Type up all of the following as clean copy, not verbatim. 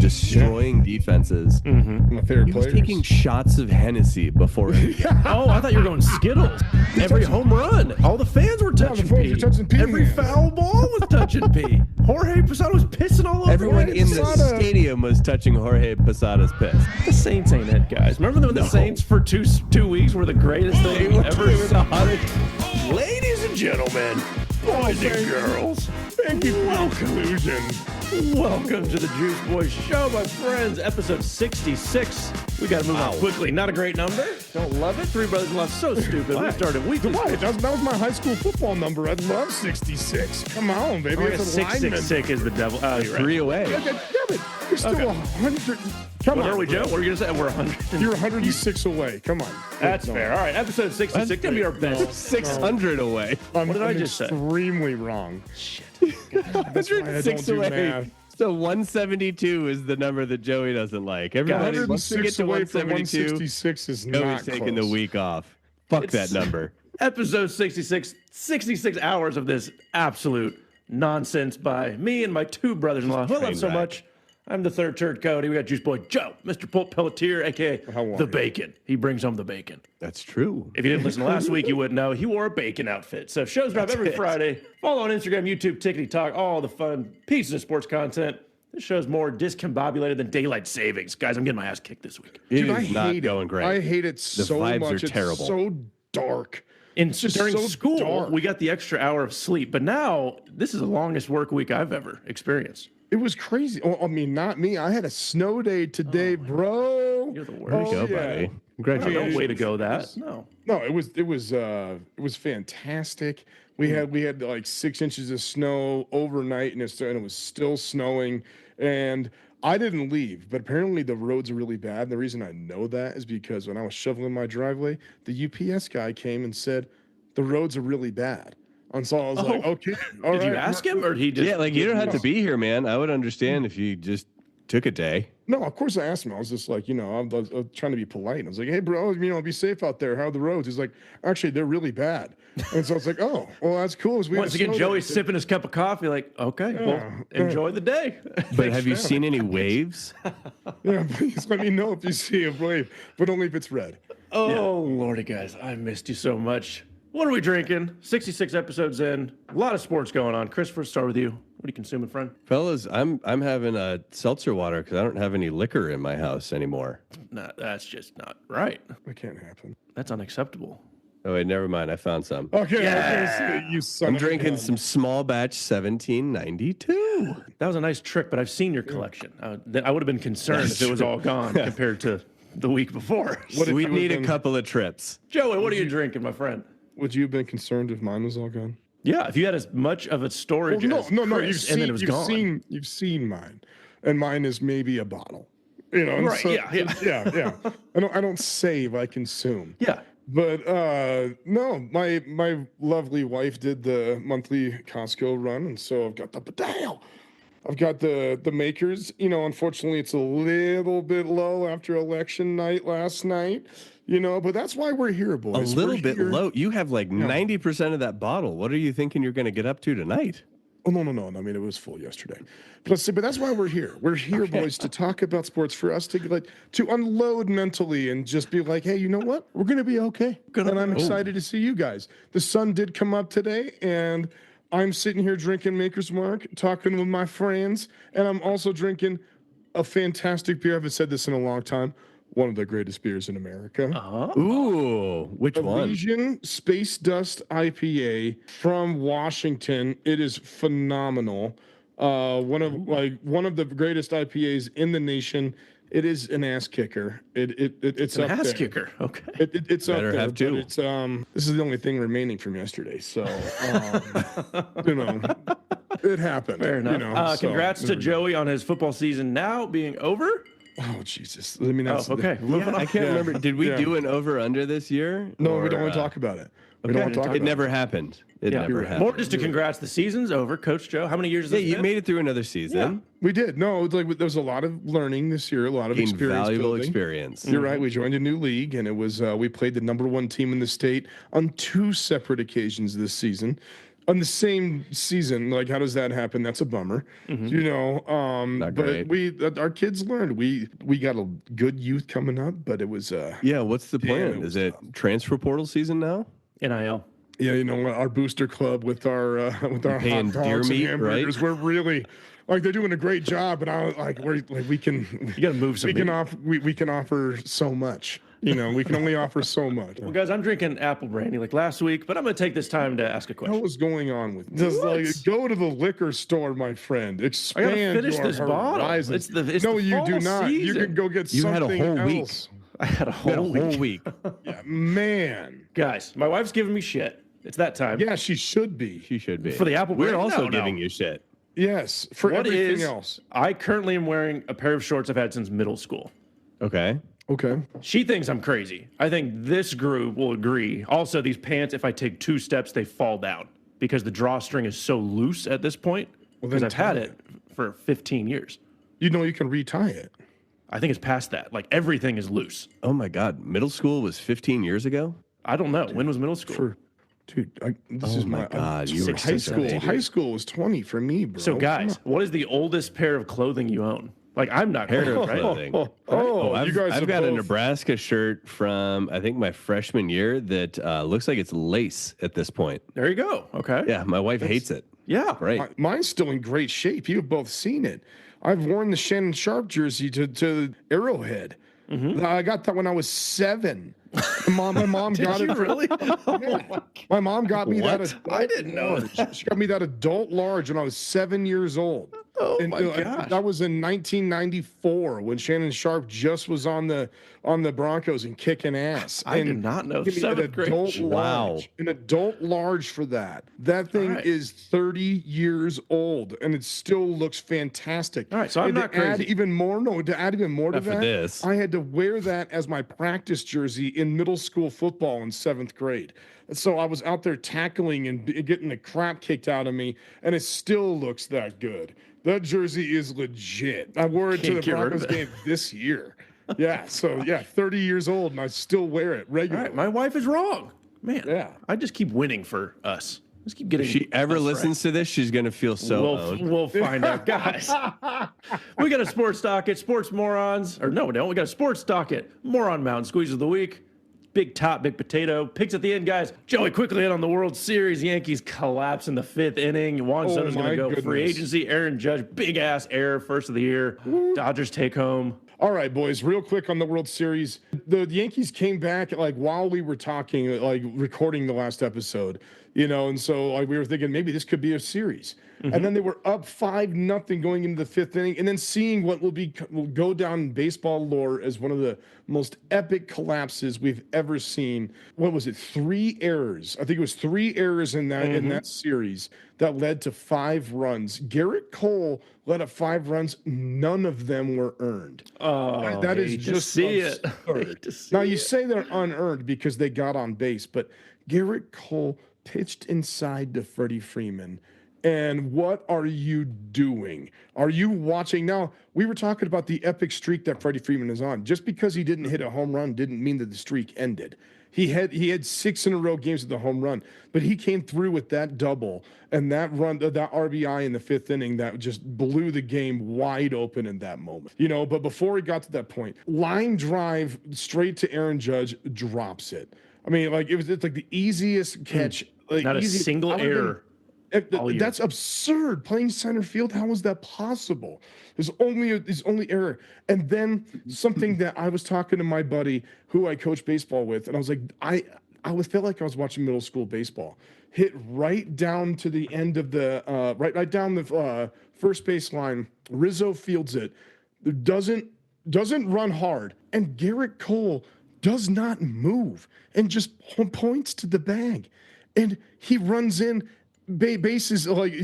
destroying defenses. My favorite He was players. taking shots of Hennessy before. Oh, I thought you were going Skittles. Every home run, all the fans were touching fans pee. were touching pee, Every man. foul ball was touching pee. Jorge Posada was pissing all over. Everyone Jorge in the Posada. stadium was touching Jorge Posada's piss. The Saints ain't it, guys. Remember when the Saints for two weeks were the greatest thing we ever saw? Ladies and gentlemen, boys and girls, Thank you for your inclusion. welcome to the Juice Boys Show, my friends. Episode 66. We got to move on quickly. Not a great number. Don't love it. Three Brothers in Law, so stupid. We started weekly. Why? That was my high school football number. I love 66. Come on, baby. Oh, It's a lineman. 666 is the devil. Oh, you're right. 3 away. Yeah, damn it. You're still 100. Come What on. are we, Joe? What are you going to say? We're 100. You're 106 away. Come on. That's No. fair. All right, episode 66. Going to be our best. 600 away. What did I just say? Extremely wrong. That's why I don't 106 do away. math. So 172 is the number that Joey doesn't like. Everybody, once we get 106 to away from 172, 166 is Joey's not taking close. the week off. Fuck that number. Episode 66. 66 hours of this absolute nonsense by me and my two brothers-in-law, who I love Train so wreck. much. I'm the third turd Cody. We got Juice Boy Joe, Mr. Pulp Pelletier, a.k.a. How are the you? bacon. He brings home the bacon. That's true. If you didn't listen last week, you wouldn't know. He wore a bacon outfit. So shows drop every Friday. Follow on Instagram, YouTube, Tickety Talk, all the fun pieces of sports content. This show's more discombobulated than daylight savings. Guys, I'm getting my ass kicked this week. It Dude, I is not hate going it. great. I hate it so vibes much. are terrible. It's so dark. just During so school, dark. we got the extra hour of sleep. But now, this is the longest work week I've ever experienced. It was crazy. Oh, I mean, not me. I had a snow day today, bro. You're the worst. There you go, yeah. buddy. No Congratulations. way to go that. No. No, it was fantastic. We had like 6 inches of snow overnight, and it was still snowing. And I didn't leave, but apparently the roads are really bad. And the reason I know that is because when I was shoveling my driveway, the UPS guy came and said the roads are really bad. And so I was like, okay, all right. Did you ask him, or did he just? Yeah, like you don't have to be here, man. I would understand if you just took a day. No, of course I asked him. I was just like, I was trying to be polite. I was like, hey, bro, be safe out there. How are the roads? He's like, actually, they're really bad. And so I was like, oh, well, that's cool. Once again, Joey's sipping his cup of coffee, like, okay, well, enjoy the day. But have you seen any waves? Yeah, please let me know if you see a wave, but only if it's red. Oh, Lordy, guys, I missed you so much. What are we drinking? 66 episodes in, a lot of sports going on. Christopher, start with you. What are you consuming, friend? Fellas, I'm having a seltzer water because I don't have any liquor in my house anymore. No, that's just not right. That can't happen. That's unacceptable. Oh, wait, never mind. I found some. Okay, Yeah. you son I'm of a drinking gun. some small batch 1792. That was a nice trick, but I've seen your collection. I would have been concerned if it was all gone compared to the week before. We need a couple of trips. Joey, what are you drinking, my friend? Would you have been concerned if mine was all gone? Yeah, if you had as much of a storage Well, as no. Chris, and then it was gone. You've seen mine, and mine is maybe a bottle. And Right, yeah. I don't save. I consume. Yeah. But no, my lovely wife did the monthly Costco run, and so I've got I've got the makers. Unfortunately, it's a little bit low after election night last night. But that's why we're here, boys. A little We're bit here. low. You have like 90% of that bottle. What are you thinking you're going to get up to tonight? Oh, no. I mean, it was full yesterday. But that's why we're here. We're here, boys, to talk about sports, for us to unload mentally and just be like, hey, you know what? We're going to be okay. And I'm excited to see you guys. The sun did come up today, and I'm sitting here drinking Maker's Mark, talking with my friends, and I'm also drinking a fantastic beer. I haven't said this in a long time. One of the greatest beers in America. Ooh, which one? Elysian Space Dust IPA from Washington. It is phenomenal. One of the greatest IPAs in the nation. It is an ass kicker. It's An up ass there. kicker. Okay. It's Better up there. have two. But it's this is the only thing remaining from yesterday. So it happened. Fair enough. So, Congrats to Joey on his football season now being over. Oh Jesus! I mean, that's Okay. Moving on. I can't remember. Did we Yeah. do an over under this year? No, we Or, don't want to talk about it. We okay. don't want to talk about It never happened. It Yeah. never happened. More just to congrats. The season's over. Coach Joe, how many years has Yeah, this you been? made it through another season. We did. No, there was a lot of learning this year, a lot of Gained experience valuable building. experience. You're right. We joined a new league, and it was we played the #1 team in the state on 2 separate occasions this season. on the same season. Like, how does that happen? That's a bummer, you know. Not But great. our kids learned. We got a good youth coming up, but it was Yeah, what's the damn, plan? it Is was it transfer portal season now? NIL. yeah, you know, our booster club with our paying hot deer dogs and meat, hamburgers. right? We're really like they're doing a great job, but I like we can You got to move some. we can meat. offer we can offer so much. You know, we can only offer so much. Well, guys, I'm drinking apple brandy like last week, but I'm going to take this time to ask a What question. was going on with just What? like go to the liquor store, my friend. I Expand gotta finish your this bottle. horizons. It's no, the you do fall not. You season. can go get You had a something whole week. else. I had a whole week. Yeah, man. Guys, my wife's giving me shit. It's that time. Yeah, she should be. She should be. For the apple We're brandy? also No. giving you shit. Yes, for What everything is- else. I currently am wearing a pair of shorts I've had since middle school. Okay. Okay. She thinks I'm crazy. I think this group will agree. Also, these pants, if I take 2 steps, they fall down because the drawstring is so loose at this point. Well, Because then I've had tie it for 15 years. You know you can retie it. I think it's past that. Like everything is loose. Oh my God. Middle school was 15 years ago? I don't know. When was middle school? Dude, this Oh is my God, you were high such a school. baby. High school was 20 for me, bro. So, guys, what is the oldest pair of clothing you own? Like, I'm not Pair clear, of right? clothing. you guys I've have got a both- Nebraska shirt from, I think, my freshman year that looks like it's lace at this point. There you go. Okay. Yeah, my wife hates it. Yeah. Right. Mine's still in great shape. You've both seen it. I've worn the Shannon Sharp jersey to Arrowhead. I got that when I was 7. My mom got it. Really? Yeah. My mom got me that. What? I didn't know that. She got me that adult large when I was 7 years old. Oh, And, my gosh. that was in 1994 when Shannon Sharp just was on the Broncos and kicking ass. I and did not know. give me an 7th grade. adult Wow. large, an adult large for that. That thing right. is 30 years old and it still looks fantastic. All right, so I'm And not to add crazy. even more, to add even more to Not for that, this. I had to wear that as my practice jersey in middle school football in 7th grade. So I was out there tackling and getting the crap kicked out of me, and it still looks that good. That jersey is legit. I wore it to Can't the get rid of Broncos it. game this year. Yeah, so yeah, 30 years old, and I still wear it All regularly. right. My wife is wrong. Man. Yeah. I just keep winning for us. Just keep getting. If she ever us right. listens to this, she's going to feel so owned. We'll find out, guys. We got a sports docket, sports morons, or no, we don't. We got a sports docket, moron mountain squeeze of the week, big top, big potato, picks at the end, guys. Joey quickly in on the World Series. Yankees collapse in the 5th inning. Juan Oh, Soto's going my to go free goodness. agency. Aaron Judge, big ass error, first of the year. Dodgers take home. All right, boys, real quick on the World Series. The Yankees came back like while we were talking, like recording the last episode, you know, and so like we were thinking maybe this could be a series. And then they were up 5-0 going into the 5th inning, and then seeing what will go down in baseball lore as one of the most epic collapses we've ever seen. What was it? 3 errors. I think it was 3 errors in that series that led to 5 runs. Garrett Cole let up 5 runs. None of them were earned. Oh, That is hate to just see it. absurd. Hate to see Now you it. say they're unearned because they got on base, but Garrett Cole pitched inside to Freddie Freeman. And what are you doing? Are you watching? Now, we were talking about the epic streak that Freddie Freeman is on. Just because he didn't hit a home run didn't mean that the streak ended. He had 6 in a row games with the home run, but he came through with that double and that run, that RBI in the 5th inning that just blew the game wide open in that moment. You know, but before he got to that point, line drive straight to Aaron Judge, drops it. I mean, like it's like the easiest catch. Like, Not a easy- single I would've been- error. all year. That's absurd. Playing center field, how is that possible? There's only error. And then something that I was talking to my buddy who I coach baseball with, and I was like, I would feel like I was watching middle school baseball. Hit right down to the end of the right down the first base line. Rizzo fields it. Doesn't run hard, and Garrett Cole does not move and just points to the bag, and he runs in. Bases like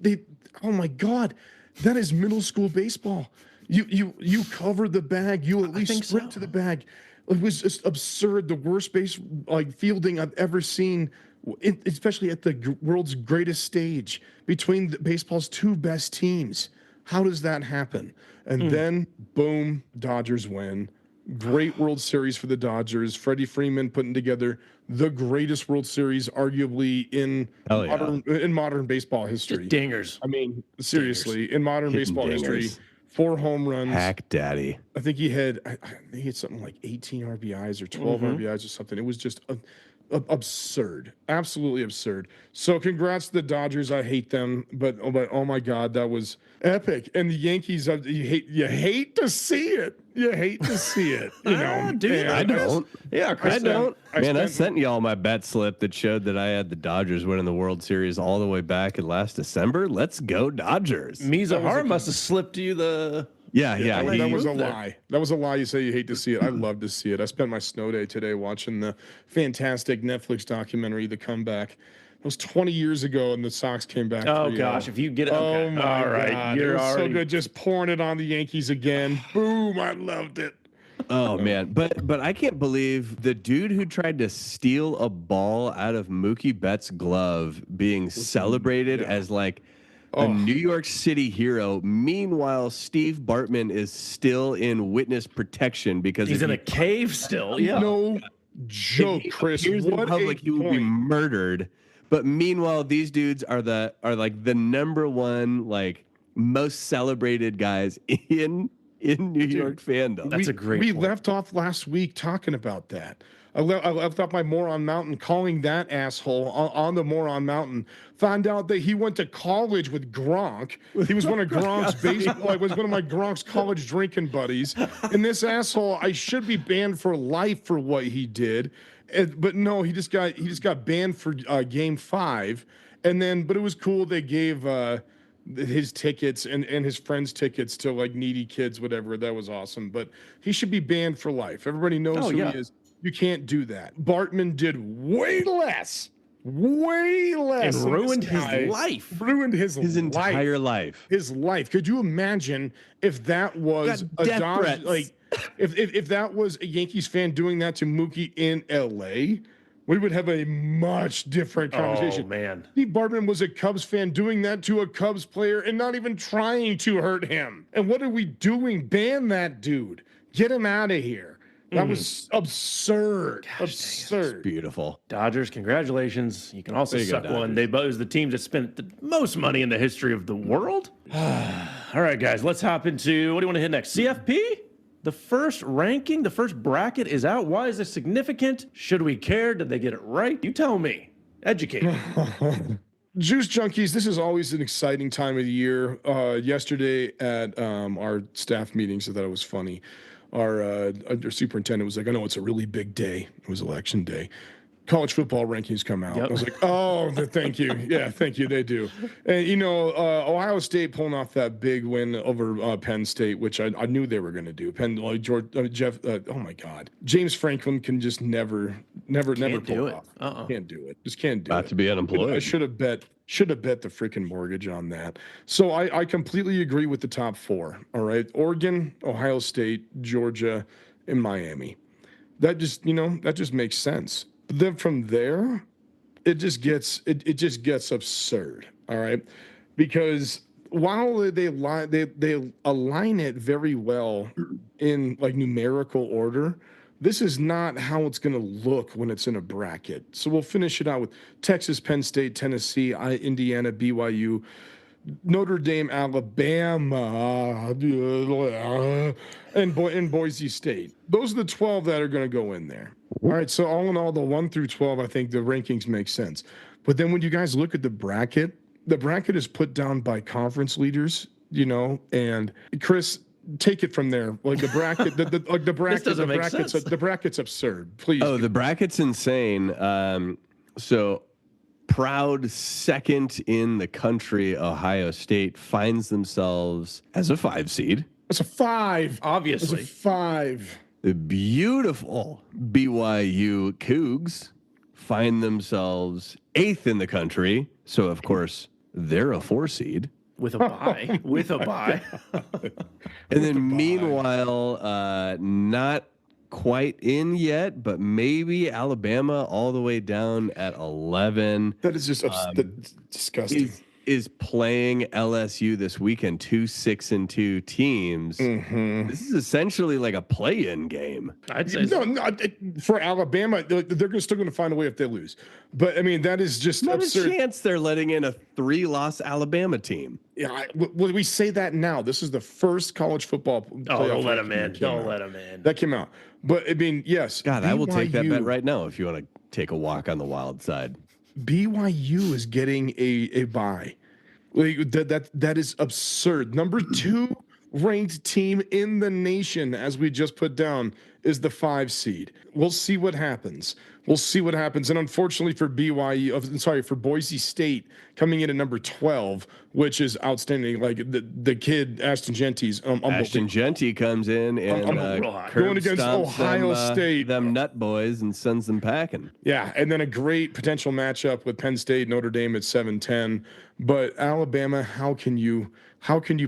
they. Oh my God, that is middle school baseball. You cover the bag. You at least think sprint so. to the bag. It was just absurd. The worst base like fielding I've ever seen, especially at the world's greatest stage between baseball's 2 best teams. How does that happen? And then boom, Dodgers win. Great World Series for the Dodgers. Freddie Freeman putting together the greatest World Series, arguably in modern baseball history. Just dingers. I mean, seriously, in modern Hitting baseball history, 4 home runs. Hack daddy. I think he had something like 18 RBIs or 12 RBIs or something. It was just absurd, absolutely absurd. So congrats to the Dodgers. I hate them, but oh my God, that was epic. And the Yankees, you hate to see it. You hate to see it. You know, dude, I don't. Yeah, Chris, I don't. I sent y'all my bet slip that showed that I had the Dodgers winning the World Series all the way back in last December. Let's go Dodgers. Mizahara must have slipped you the. Yeah. That was a lie. That was a lie. You say you hate to see it. I love to see it. I spent my snow day today watching the fantastic Netflix documentary, The Comeback. It was 20 years ago, and the Sox came back. Oh gosh, if you get it, okay. Oh my all right, God, you're it was already so good. Just pouring it on the Yankees again. Boom! I loved it. Oh man, but I can't believe the dude who tried to steal a ball out of Mookie Betts' glove being celebrated as like a New York City hero. Meanwhile, Steve Bartman is still in witness protection because he's in a cave still. Yeah, no joke, Chris. What in public, he will be murdered. But meanwhile, these dudes are like the number one like most celebrated guys in New York fandom. That's a great We point. left off last week talking about that. I left off my Moron Mountain calling that asshole on the Moron Mountain. Found out that he went to college with Gronk. He was one of Gronk's was one of my Gronk's college drinking buddies. And this asshole, I should be banned for life for what he did. But no, he just got banned for Game 5. And then, but it was cool. They gave his tickets and his friends' tickets to like needy kids, whatever. That was awesome. But he should be banned for life. Everybody knows who he is. You can't do that. Bartman did way less, and ruined his life. Ruined his entire life. His life. Could you imagine if that was a Dodgers, like if that was a Yankees fan doing that to Mookie in LA? We would have a much different conversation. Oh, man. Steve Bartman was a Cubs fan doing that to a Cubs player and not even trying to hurt him. And what are we doing? Ban that dude. Get him out of here. That was absurd. Absurd. Beautiful. Dodgers, congratulations. You can also suck one. They both the teams that spent the most money in the history of the world. All right, guys, let's hop into what do you want to hit next? CFP? The first ranking, the first bracket is out. Why is this significant? Should we care? Did they get it right? You tell me. Educate. Juice Junkies, this is always an exciting time of the year. Yesterday at our staff meetings, I thought it was funny. Our superintendent was like, I know it's a really big day. It was election day. College football rankings come out. I was like, oh, thank you. Yeah, thank you. They do. And, you know, Ohio State pulling off that big win over Penn State, which I knew they were going to do. Oh, my God. James Franklin can just never pull it off. Can't do it. Just can't do it. Not to be unemployed. I should have bet the freaking mortgage on that. So I completely agree with the top 4. All right. Oregon, Ohio State, Georgia, and Miami. That just makes sense. But then from there, it just gets absurd. All right. Because while they align it very well in like numerical order, this is not how it's going to look when it's in a bracket. So we'll finish it out with Texas, Penn State, Tennessee, Indiana, BYU, Notre Dame, Alabama, and Boise State. Those are the 12 that are going to go in there. All right, so all in all, the 1 through 12, I think the rankings make sense. But then when you guys look at the bracket is put down by conference leaders, you know, and Chris, take it from there. Like the bracket, the bracket's absurd. Please. Oh, the bracket's insane. So proud second in the country, Ohio State finds themselves as a 5 seed. It's a 5. Obviously. It's a 5. The beautiful BYU Cougs find themselves 8th in the country. So, of course, they're a 4 seed. With a bye. With a bye. And then meanwhile, not quite in yet, but maybe Alabama all the way down at 11. That is just disgusting. is playing LSU this weekend, 2 6-2 teams. This is essentially like a play-in game. I'd say no, for Alabama, they're still going to find a way if they lose. But I mean, that is just Not absurd. a chance they're letting in a 3-loss Alabama team. Yeah, we say that now. This is the first college football playoff. don't let them in. Don't let them in. That came out. But I mean, yes. God, I will take that bet right now if you want to take a walk on the wild side. BYU is getting a bye. Like, that is absurd. Number 2 ranked team in the nation, as we just put down, is the 5 seed. We'll see what happens. And unfortunately for for Boise State coming in at number 12, which is outstanding. Like the kid Ashton Genty's Ashton Genty comes in and going against Ohio State, them nut boys, and sends them packing. Yeah, and then a great potential matchup with Penn State, Notre Dame at 7-10. But Alabama, how can you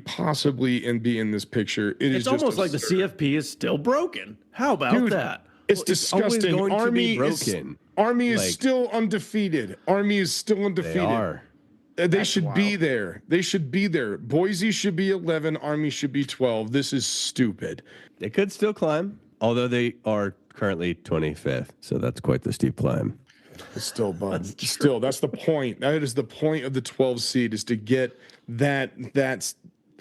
possibly be in this picture? It's almost like the CFP is still broken. How about that? It's disgusting. Army is still undefeated. They are. They should be there. Boise should be 11. Army should be 12. This is stupid. They could still climb, although they are currently 25th. So that's quite the steep climb. It's still, bud. That's the point. That is the point of the 12 seed, is to get that's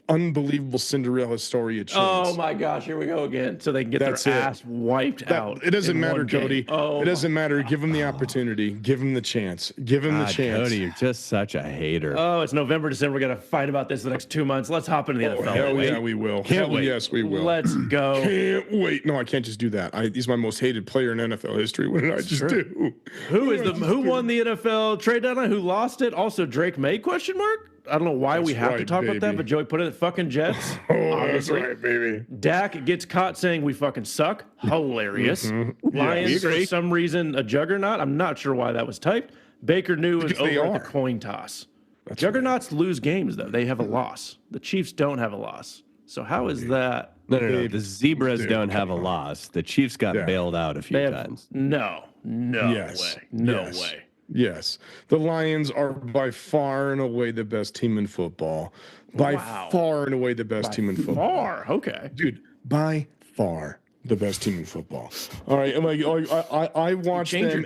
unbelievable Cinderella story a chance. Oh my gosh, here we go again. So they can get their ass wiped out. It doesn't matter, Cody. It doesn't matter. Give them the opportunity. Give them the chance. Cody, you're just such a hater. Oh, it's November, December. We're going to fight about this the next 2 months. Let's hop into the NFL. Hell yeah, we will. Can't wait. Yes, we will. Let's go. Can't wait. No, I can't just do that. He's my most hated player in NFL history. What did I just do? Who won the NFL trade deadline? Who lost it? Also, Drake Maye? Question mark. I don't know why we have to talk about that, but Joey put it at Fuckin Jets. That's right, baby. Dak gets caught saying we fucking suck. Hilarious. Lions, for some reason, a juggernaut. I'm not sure why that was typed. Baker knew it was over at the coin toss. Juggernauts lose games, though. They have a loss. The Chiefs don't have a loss. So how is that? No. The Zebras don't have a loss. The Chiefs got bailed out a few times. No way. Yes. The Lions are by far and away the best team in football. By far and away the best team in football. Okay. Dude, by far the best team in football. All right. And I watch them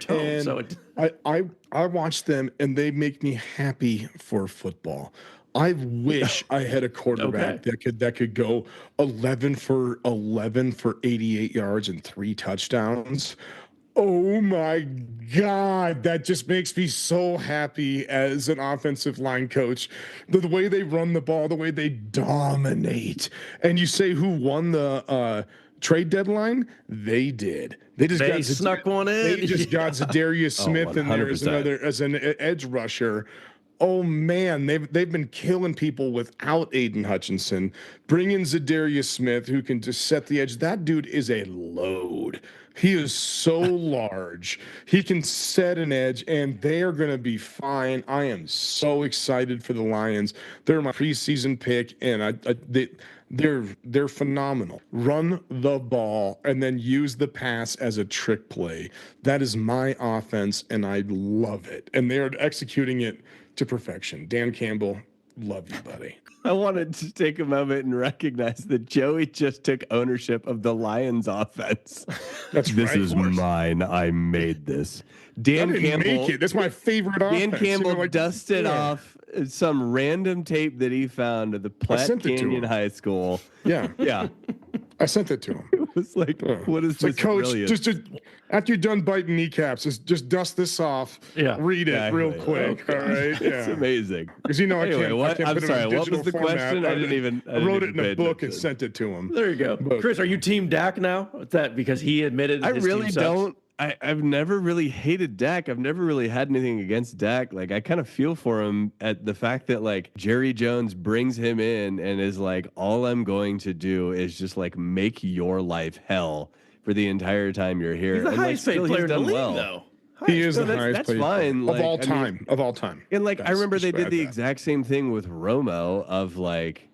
I watch them and they make me happy for football. I wish I had a quarterback that could go 11 for 88 yards and 3 touchdowns. Oh my God, that just makes me so happy as an offensive line coach. The way they run the ball, the way they dominate. And you say who won the trade deadline? They did. They snuck one in. They just got Zadarius Smith in there as an edge rusher. Oh man, they've been killing people without Aiden Hutchinson. Bring in Zadarius Smith, who can just set the edge. That dude is a load. He is so large. He can set an edge, and they are going to be fine. I am so excited for the Lions. They're my preseason pick, and they're phenomenal. Run the ball and then use the pass as a trick play. That is my offense, and I love it. And they're executing it to perfection. Dan Campbell, love you, buddy. I wanted to take a moment and recognize that Joey just took ownership of the Lions offense. This is mine. I made this. Dan Campbell. Make it. That's my favorite offense. Dan Campbell dusted off some random tape that he found at the Platte Canyon High School. Yeah. Yeah. I sent it to him. It was like, what is this? Coach, just after you're done biting kneecaps, just dust this off. Yeah. Read it real quick. All right. It's amazing. Because I can't I'm put sorry. it in What was the question? I wrote it in a book and sent it to him. There you go. But, Chris, are you team Dak now? What's that? Because he admitted his really team sucks? don't. I've never really hated Dak. I've never really had anything against Dak. Like, I kind of feel for him at the fact that, like, Jerry Jones brings him in and is like, all I'm going to do is just, like, make your life hell for the entire time you're here. He's the highest paid player in the league, though. He is the highest paid fine. Of all time. Of all time. And, like, I remember they did the exact same thing with Romo of, like,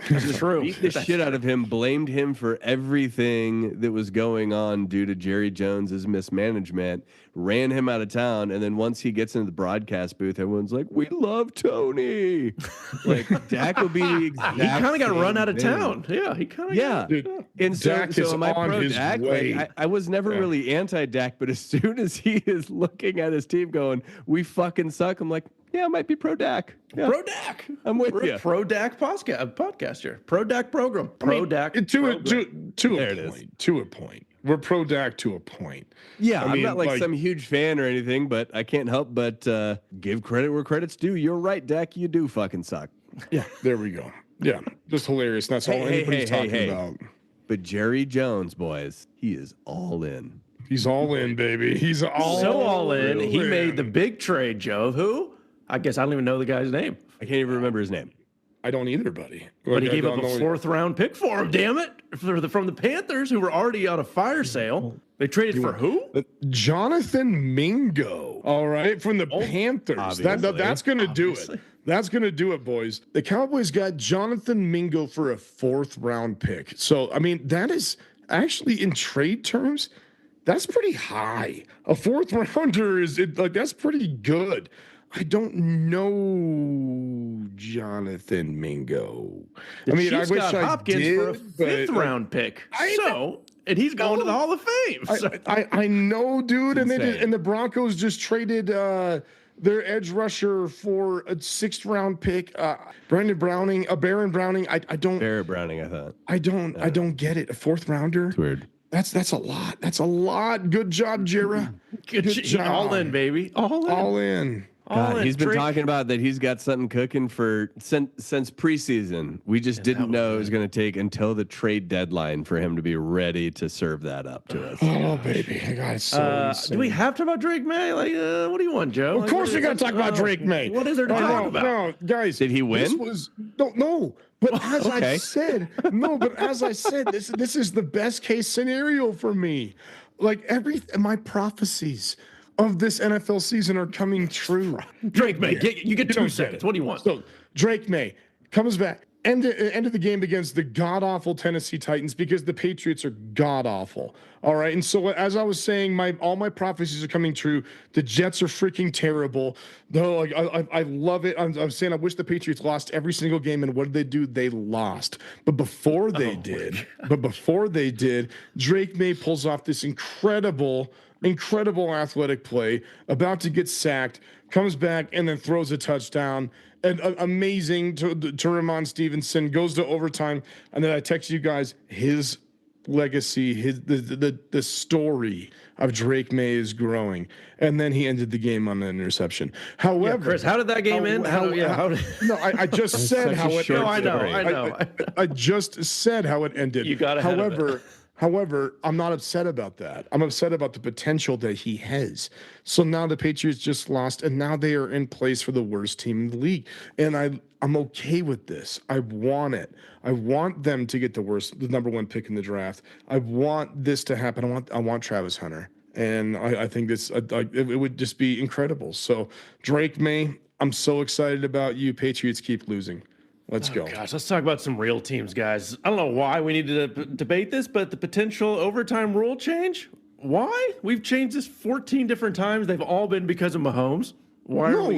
That's true. Beat the shit out of him, blamed him for everything that was going on due to Jerry Jones's mismanagement, ran him out of town, and then once he gets into the broadcast booth, everyone's like, "We love Tony." Like Dak will be the exact He kind of got same run out of thing. town. Yeah, he kind of Dude, And Dak is am I on pro his Dak? way. Like, I was never really anti-Dak, but as soon as he is looking at his team going, "We fucking suck," I'm like, yeah, I might be pro Dak. Yeah. Pro Dak. I'm with We're you. a Pro Dak podcast here. Pro Dak program. Pro Dak. To a There it is. point. To a point. We're pro Dak to a point. Yeah, I I'm mean, not like some huge fan or anything, but I can't help but give credit where credit's due. You're right, Dak. You do fucking suck. Yeah, there we go. Yeah, just hilarious. That's all anybody's talking about. But Jerry Jones, boys, he is all in. He's all in, baby. He's all in. He made the big trade, Joe. Who? I guess I don't even know the guy's name. I can't even remember his name. I don't either, buddy. But he gave up a 4th round pick for him, damn it. From the Panthers, who were already on a fire sale. They traded for who? Jonathan Mingo. All right, from the Panthers. That's going to do it. That's going to do it, boys. The Cowboys got Jonathan Mingo for a 4th round pick. So, I mean, that is actually in trade terms, that's pretty high. A 4th rounder that's pretty good. I don't know Jonathan Mingo. The I mean, Chiefs I wish got I Hopkins did, for a 5th round pick. And he's going to the Hall of Fame. So. I know, dude. And insane. the Broncos just traded their edge rusher for a 6th round pick. Baron Browning. I don't. Barrett Browning, I thought. I don't get it. A 4th rounder. It's weird. That's a lot. That's a lot. Good job, Jira. Good job. All in, baby. All in. All in. God, he's been talking about that he's got something cooking since preseason. We just didn't know it was going to take until the trade deadline for him to be ready to serve that up to us. Oh, baby. I got so do we have to talk about Drake May? Like, what do you want, Joe? Of course we got to talk about Drake May. What is there to talk about? No, guys. Did he win? No. But as I said, this is the best case scenario for me. Like my prophecies of this NFL season are coming true. Drake May, you get 2 seconds. What do you want? So Drake May comes back. End of the game against the god-awful Tennessee Titans because the Patriots are god-awful. All right. And so as I was saying, all my prophecies are coming true. The Jets are freaking terrible. Though, like I love it. I'm saying I wish the Patriots lost every single game. And what did they do? They lost. But before they did, Drake May pulls off this incredible athletic play, about to get sacked, comes back and then throws a touchdown. And amazing to Ramon Stevenson, goes to overtime. And then I text you guys his legacy, the story of Drake May is growing. And then he ended the game on an interception. However, Chris, how did that game end? No, I just said how it ended. No, I know. I just said how it ended. You got ahead of it. However, I'm not upset about that. I'm upset about the potential that he has. So now the Patriots just lost, and now they are in place for the worst team in the league. And I'm okay with this. I want it. I want them to get the number 1 pick in the draft. I want this to happen. I want Travis Hunter. And I think this it would just be incredible. So Drake May, I'm so excited about you. Patriots keep losing. Let's go. Gosh, let's talk about some real teams, guys. I don't know why we need to debate this, but the potential overtime rule change, why? We've changed this 14 different times. They've all been because of Mahomes.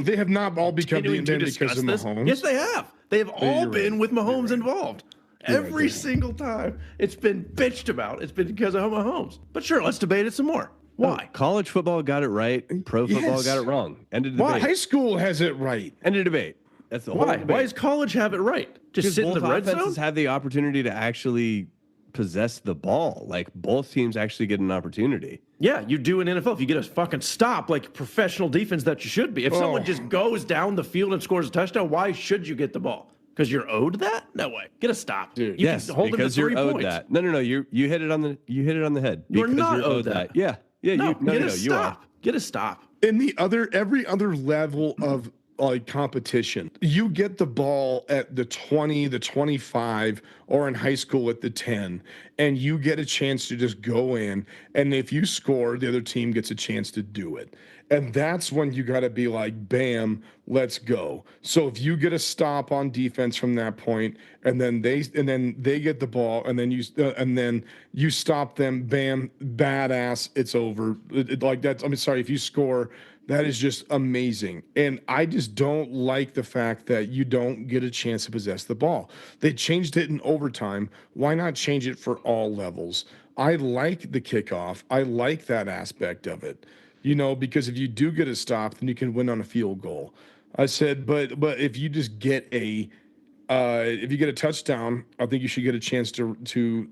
They have not all become because of Mahomes. Yes, they have. They have all been with Mahomes involved. Every single time it's been bitched about, it's been because of Mahomes. But sure, let's debate it some more. Why? College football got it right. Pro football got it wrong. End of debate. Why? High school has it right. End of debate. That's the whole debate. Why does college have it right? Just sit in the red zone? Offenses have the opportunity to actually possess the ball. Like both teams actually get an opportunity. Yeah, you do in NFL. If you get a fucking stop, like professional defense that you should be. If someone just goes down the field and scores a touchdown, why should you get the ball? Because you're owed that? No way. Get a stop. Dude, yes, because you're owed that. No. You hit it on the head. You're not owed that. Yeah. No, you are. Get a stop. In every other level of like competition. You get the ball at the 20, the 25, or in high school at the 10, and you get a chance to just go in, and if you score, the other team gets a chance to do it. And that's when you got to be like, bam, let's go. So if you get a stop on defense from that point, and then they get the ball, and then you stop them, bam, badass, it's over. Like that's, I mean, sorry, if you score, that is just amazing. And I just don't like the fact that you don't get a chance to possess the ball. They changed it in overtime. Why not change it for all levels? I like the kickoff. I like that aspect of it. You know, because if you do get a stop, then you can win on a field goal. I said, but if you just get if you get a touchdown, I think you should get a chance to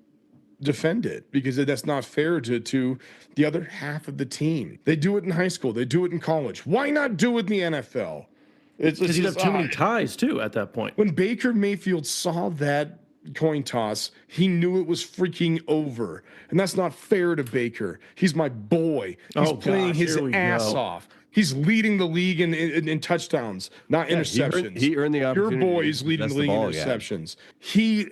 defend it, because that's not fair to the other half of the team. They do it in high school. They do it in college. Why not do it in the NFL? It's because you have too many ties too at that point. When Baker Mayfield saw that coin toss, he knew it was freaking over. And that's not fair to Baker. He's my boy. He's playing his ass off. He's leading the league in touchdowns, not interceptions. He earned the opportunity. Your boy is leading the league in interceptions. He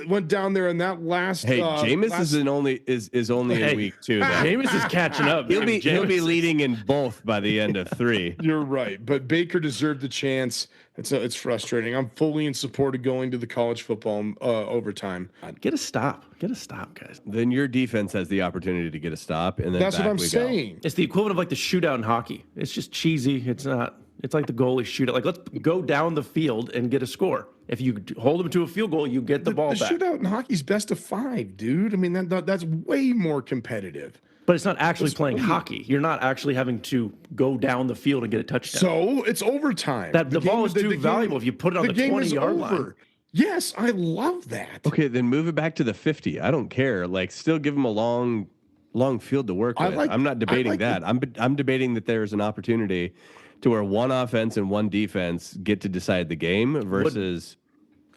went down there in that last. Hey, Jameis is only a week too. Jameis is catching up. He'll be leading in both by the end of 3. You're right, but Baker deserved the chance. It's frustrating. I'm fully in support of going to the college football overtime. Get a stop, guys. Then your defense has the opportunity to get a stop, and then that's what I'm saying. It's the equivalent of like the shootout in hockey. It's just cheesy. It's not. It's like the goalie shootout. Like, let's go down the field and get a score. If you hold them to a field goal, you get the ball back. The shootout in hockey's best of 5, dude. I mean, that's way more competitive. But it's not actually playing hockey. You're not actually having to go down the field and get a touchdown. So it's overtime. The ball is too valuable if you put it on the 20-yard line. Yes, I love that. Okay, then move it back to the 50. I don't care. Like, still give them a long field to work with. I'm not debating that. I'm debating that there's an opportunity to where one offense and one defense get to decide the game versus.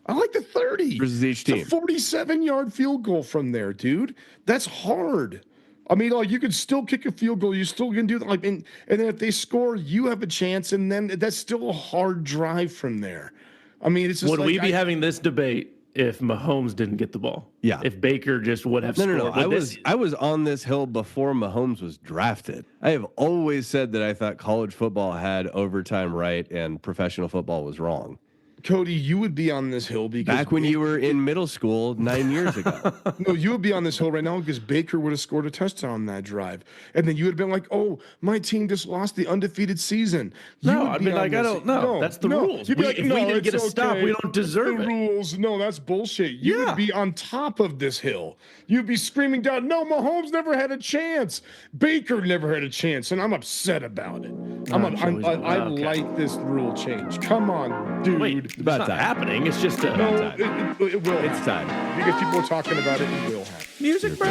I like the 30 versus each team. It's a 47-yard field goal from there, dude. That's hard. I mean, like, you can still kick a field goal. You still can do that. Like, and then if they score, you have a chance, and then that's still a hard drive from there. I mean, it's just would we be having this debate if Mahomes didn't get the ball? Yeah. If Baker just would have scored. No. I was on this hill before Mahomes was drafted. I have always said that I thought college football had overtime right and professional football was wrong. Cody, you would be on this hill because back when you were in middle school 9 years ago. No, you would be on this hill right now because Baker would have scored a touchdown on that drive, and then you would have been like, "Oh, my team just lost the undefeated season." I'd be like, "I don't know. That's the rules. If we didn't get a stop, we don't deserve it." Rules? No, that's bullshit. You would be on top of this hill. You'd be screaming down, "No, Mahomes never had a chance. Baker never had a chance," and I'm upset about it. I like this rule change. Come on, dude. Wait. It's not happening. It's just it will. It's time because people are talking about it. It will happen. Music break.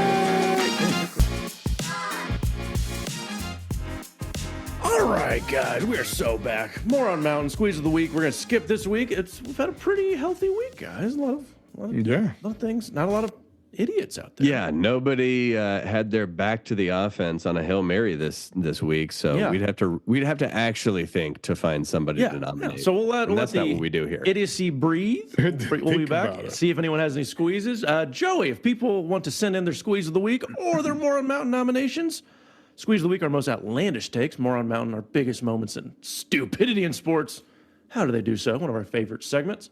All right, guys, we are so back. More on Mountain Squeeze of the Week. We're gonna skip this week. We've had a pretty healthy week, guys. A lot of things. Not a lot of idiots out there. Yeah, nobody had their back to the offense on a Hail Mary this week, so we'd have to actually think to find somebody to nominate. So that's not what we do here. Idiocy breathe. We'll be back. See if anyone has any squeezes. Joey, if people want to send in their squeeze of the week or their Moron Mountain nominations, squeeze of the week, our most outlandish takes. Moron Mountain, our biggest moments in stupidity in sports. How do they do so? One of our favorite segments.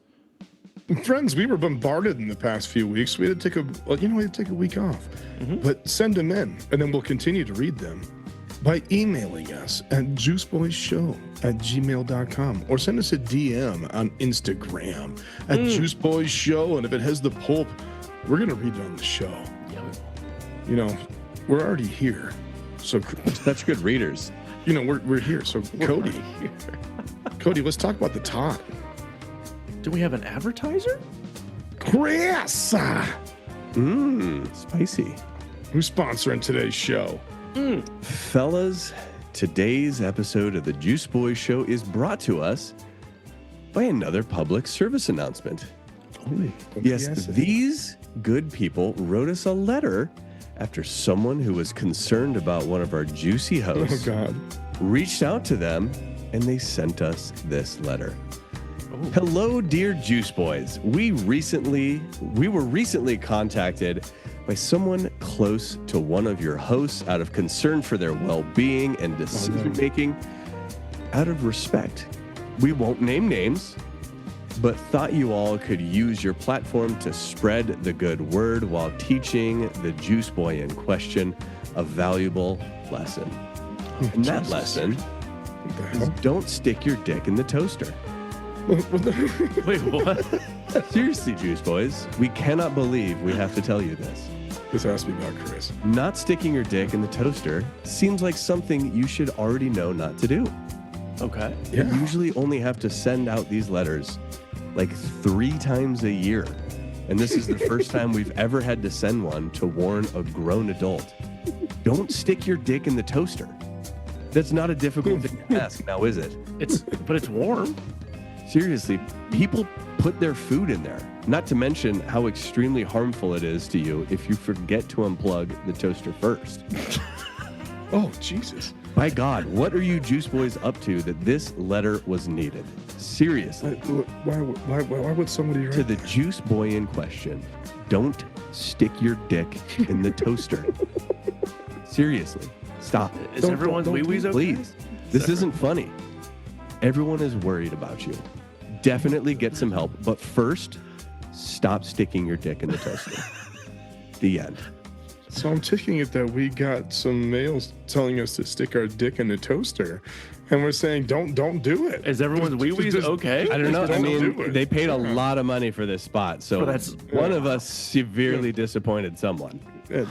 Friends, we were bombarded in the past few weeks. We had to take a week off. But send them in, and then we'll continue to read them by emailing us at juiceboysshow@gmail.com or send us a DM on Instagram at juiceboysshow. And if it has the pulp, we're going to read it on the show. Yeah, we will. We're already here. So such good readers. We're here. So Cody, let's talk about the top. Do we have an advertiser? Chris! Spicy. Who's sponsoring today's show? Fellas, today's episode of the Juice Boys Show is brought to us by another public service announcement. Yes, these good people wrote us a letter after someone who was concerned about one of our juicy hosts reached out to them and they sent us this letter. Hello, dear Juice Boys. We were recently contacted by someone close to one of your hosts out of concern for their well-being and decision-making. Out of respect, we won't name names, but thought you all could use your platform to spread the good word while teaching the Juice Boy in question a valuable lesson. And that lesson is don't stick your dick in the toaster. Wait, what? Seriously, Juice Boys, we cannot believe we have to tell you this. This has to be about Chris. Not sticking your dick in the toaster seems like something you should already know not to do. Okay. You usually only have to send out these letters like 3 times a year. And this is the first time we've ever had to send one to warn a grown adult. Don't stick your dick in the toaster. That's not a difficult thing to ask, now is it? But it's warm. Seriously, people put their food in there. Not to mention how extremely harmful it is to you if you forget to unplug the toaster first. Oh, Jesus. By God, what are you Juice Boys up to that this letter was needed? Seriously. Why would somebody write To the Juice Boy in question, don't stick your dick in the toaster. Seriously, stop. Is everyone's wee-wees okay? Please. This isn't funny. Everyone is worried about you. Definitely get some help, but first, stop sticking your dick in the toaster. The end. So I'm taking it that we got some mails telling us to stick our dick in the toaster, and we're saying don't do it. Is everyone's wee-wees okay? I don't know. I do mean, it. they paid a lot of money for this spot, so one of us severely disappointed someone.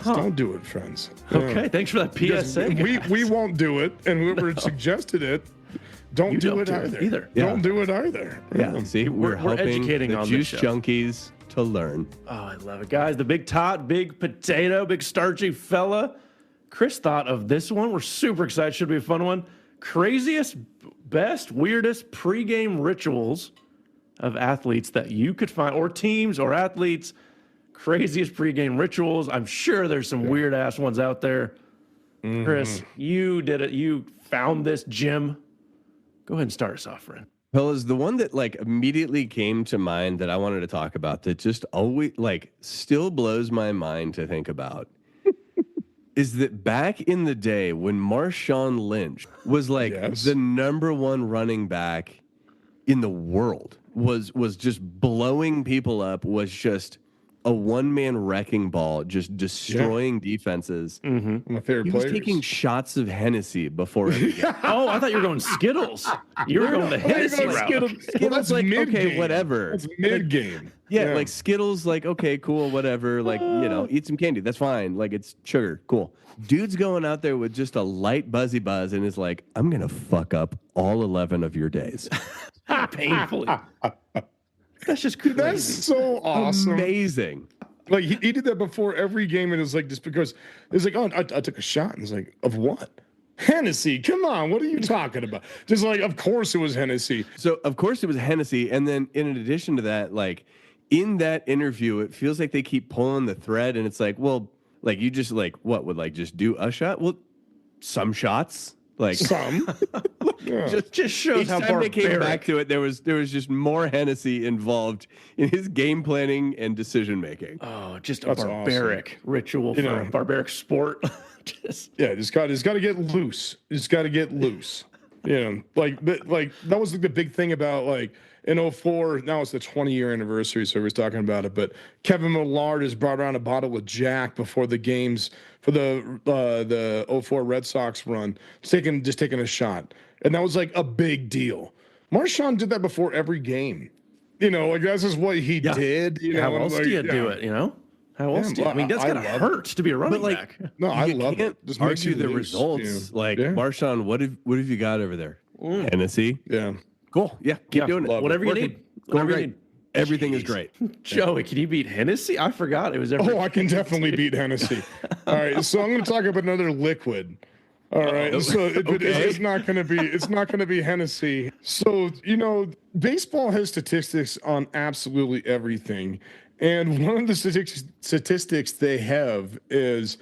Don't do it, friends. Okay, thanks for that PSA. We won't do it, and whoever suggested it, don't do it either. Yeah. Don't do it either. Yeah, see, we're helping educating the on juice this show. junkies to learn. Oh, I love it. Guys, the big tot, big potato, big starchy fella. Chris thought of this one. We're super excited. Should be a fun one. Craziest, best, weirdest pregame rituals of athletes that you could find, or teams or athletes. Craziest pregame rituals. I'm sure there's some weird ass ones out there. Chris, you did it. You found this gem. Go ahead and start us off, friend. Fellas, the one that like immediately came to mind that I wanted to talk about that just always like still blows my mind to think about is that back in the day when Marshawn Lynch was like the #1 running back in the world, was just blowing people up, was just a one-man wrecking ball, just destroying defenses. My favorite He was taking shots of Hennessy before every game. Oh, I thought you were going Skittles. You were going the Hennessy route. Skittles, like, okay, whatever. That's mid-game. Yeah, like Skittles, like, okay, cool, whatever. Like, you know, eat some candy. That's fine. Like, it's sugar. Cool. Dude's going out there with just a light buzzy buzz and is like, I'm going to fuck up all 11 of your days. Painfully. That's just crazy. That's so awesome. Amazing. Like he did that before every game, and it's like just because it's like, oh, I took a shot, and it's like, of what? Hennessy. Come on, what are you talking about? Just like, of course it was Hennessy. So of course it was Hennessy, and then in addition to that, like in that interview, it feels like they keep pulling the thread, and it's like, well, like you just like what would like just do a shot? Well, some shots. Like some, just shows how time they came barbaric. back to it, there was just more Hennessy involved in his game planning and decision making. Oh, just a That's barbaric ritual for a barbaric sport. Just got to get loose. It's got to get loose. Like that was like the big thing about like in 2004. Now it's the 20-year anniversary, so everybody's talking about it. But Kevin Millard has brought around a bottle of Jack before the games for the 2004 Red Sox run, just taking a shot, and that was like a big deal. Marshawn did that before every game. Like that's just what he did. How else do you do it? How else do you? I mean, that's gotta hurt to be a running back. No, I love it. Just argue the results. Like Marshawn, what have you got over there? Hennessy. Yeah. Cool. Yeah. Keep doing it. Whatever you need. Whatever you need. Everything is great. Joey, can you beat Hennessy? I forgot it was every. Oh, I can definitely beat Hennessy. All right, so I'm going to talk about another liquid. All right, so it's not going to be Hennessy. So baseball has statistics on absolutely everything, and one of the statistics they have is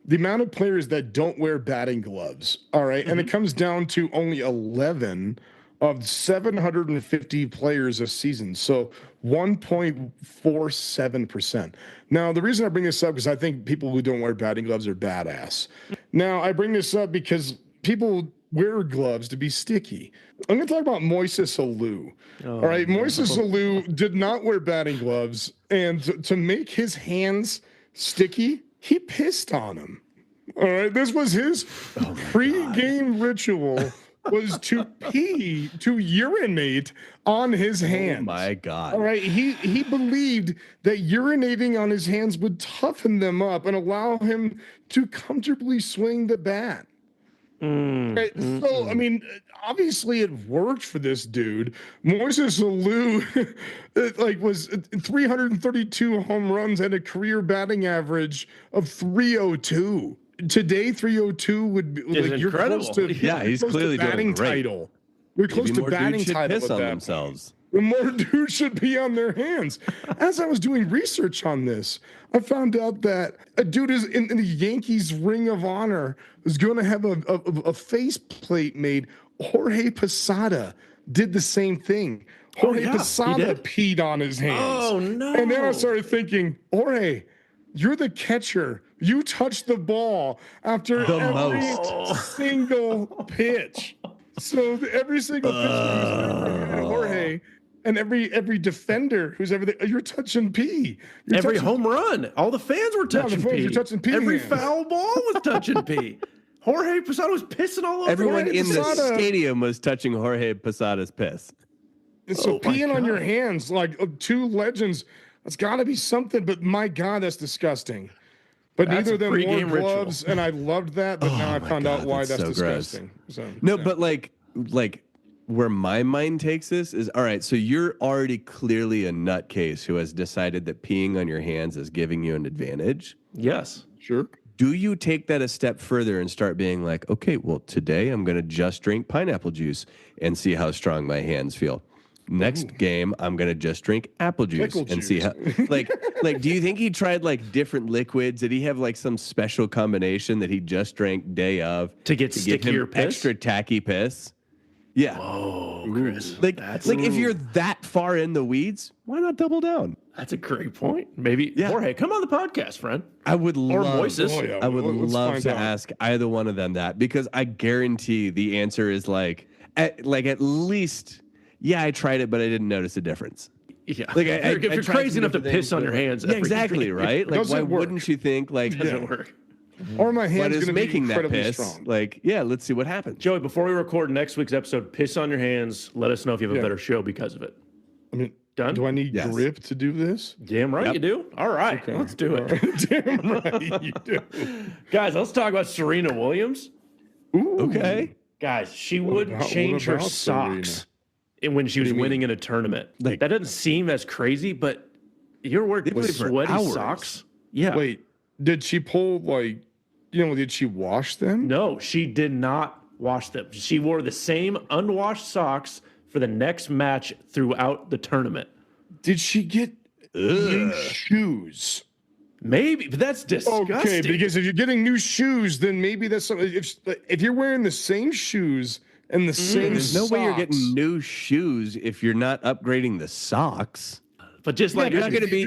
the amount of players that don't wear batting gloves. All right. And it comes down to only 11 of 750 players a season. So 1.47%. Now, the reason I bring this up is I think people who don't wear batting gloves are badass. Now, I bring this up because people wear gloves to be sticky. I'm going to talk about Moises Alou. All right. Moises Alou did not wear batting gloves. And to make his hands sticky, he pissed on him. All right. This was his pre-game ritual. Was to pee, to urinate on his hands. Oh my God. All right. He believed that urinating on his hands would toughen them up and allow him to comfortably swing the bat. Right? So, I mean, obviously it worked for this dude. Moises Alou was 332 home runs and a career batting average of 302. Today, 302 would be like you're close to he's clearly batting doing great. title. We're close to batting title piss at on that themselves. The more dudes should be on their hands. As I was doing research on this, I found out that a dude is in the Yankees Ring of Honor is going to have a face plate made. Jorge Posada did the same thing. Jorge Posada peed on his hands. Oh no! And then I started thinking, Jorge, you're the catcher. You touch the ball after every single pitch. So every single pitch Jorge, and every defender who's ever there, you're touching pee. Every home run, all the fans were touching pee. Touching pee. Every foul ball was touching pee. Jorge Posada was pissing all over. Everyone in the stadium was touching Jorge Posada's piss. And so peeing on your hands, like two legends, that's got to be something. But my God, that's disgusting. But neither of them wore gloves, and I loved that. But now I found out why that's so disgusting. So, but like where my mind takes this is, all right, so you're already clearly a nutcase who has decided that peeing on your hands is giving you an advantage. Yes. Sure. Do you take that a step further and start being like, okay, well, today I'm going to just drink pineapple juice and see how strong my hands feel. Next game, I'm going to just drink apple juice and see how, like, do you think he tried like different liquids? Did he have like some special combination that he just drank day of to get stickier piss? Extra tacky piss? Yeah. Oh, Chris. If you're that far in the weeds, why not double down? That's a great point. Maybe Jorge, come on the podcast, friend. I would love, or Moises. Oh, yeah. I would love to out. ask either one of them that, because I guarantee the answer is at least, yeah, I tried it, but I didn't notice a difference. Yeah. Like if you're crazy enough to piss on your hands, yeah, exactly, right? Like, why wouldn't you think like doesn't work? Or my hands what is making that piss? Strong. Like, yeah, let's see what happens. Joey, before we record next week's episode, piss on your hands. Let us know if you have a better show because of it. I mean, done? Do I need grip to do this? Damn right you do. All right, let's do it. Damn right you do. Guys, let's talk about Serena Williams. Ooh. Okay. Guys, she wouldn't change her socks when she was winning in a tournament. Like, that doesn't seem as crazy, but you're wearing sweaty socks. Yeah. Wait, did she pull did she wash them? No, she did not wash them. She wore the same unwashed socks for the next match throughout the tournament. Did she get new shoes? Maybe, but that's disgusting. Okay, because if you're getting new shoes, then maybe that's something. If you're wearing the same shoes and the same there's no socks, way you're getting new shoes if you're not upgrading the socks. But just like you're not going to be